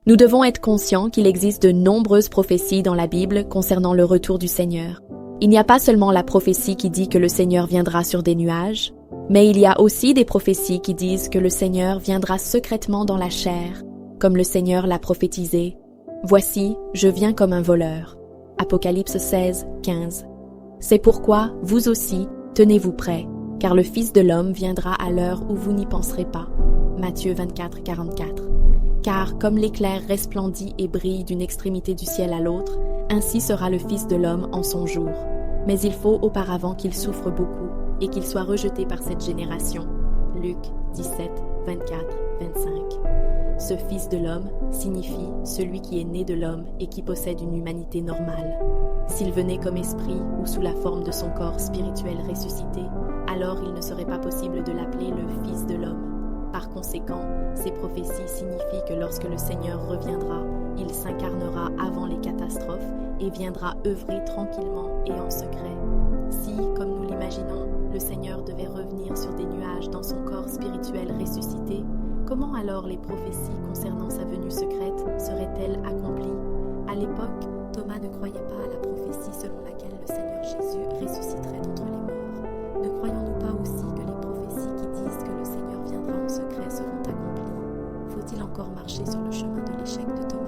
Nous devons être conscients qu'il existe de nombreuses prophéties dans la Bible concernant le retour du Seigneur. Il n'y a pas seulement la prophétie qui dit que le Seigneur viendra sur des nuages, mais il y a aussi des prophéties qui disent que le Seigneur viendra secrètement dans la chair, comme le Seigneur l'a prophétisé. « Voici, je viens comme un voleur. » Apocalypse 16, 15. C'est pourquoi, vous aussi, tenez-vous prêts, car le Fils de l'homme viendra à l'heure où vous n'y penserez pas. Matthieu 24, 44. Car comme l'éclair resplendit et brille d'une extrémité du ciel à l'autre, ainsi sera le Fils de l'homme en son jour. Mais il faut auparavant qu'il souffre beaucoup et qu'il soit rejeté par cette génération. Luc 17, 24, 25. Ce Fils de l'homme signifie celui qui est né de l'homme et qui possède une humanité normale. S'il venait comme esprit ou sous la forme de son corps spirituel ressuscité, alors il ne serait pas possible de l'appeler le Fils de l'homme. Par conséquent, ces prophéties signifient que lorsque le Seigneur reviendra, il s'incarnera avant les catastrophes et viendra œuvrer tranquillement et en secret. Si, comme nous l'imaginons, le Seigneur devait revenir sur des nuages dans son corps spirituel ressuscité, comment alors les prophéties concernant sa venue secrète seraient-elles accomplies? À l'époque, Thomas ne croyait pas à la prophétie selon laquelle le Seigneur Jésus ressusciterait d'entre les morts. Ne croyons-nous pas aussi que les prophéties qui disent que le Seigneur viendra en secret seront accomplies? Faut-il encore marcher sur le chemin de l'échec de Thomas?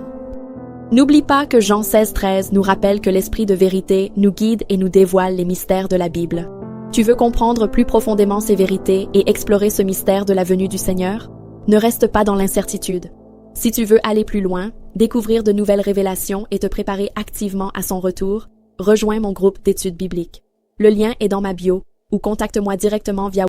N'oublie pas que Jean 16, 13 nous rappelle que l'Esprit de vérité nous guide et nous dévoile les mystères de la Bible. Tu veux comprendre plus profondément ces vérités et explorer ce mystère de la venue du Seigneur? Ne reste pas dans l'incertitude. Si tu veux aller plus loin, découvrir de nouvelles révélations et te préparer activement à son retour, rejoins mon groupe d'études bibliques. Le lien est dans ma bio ou contacte-moi directement via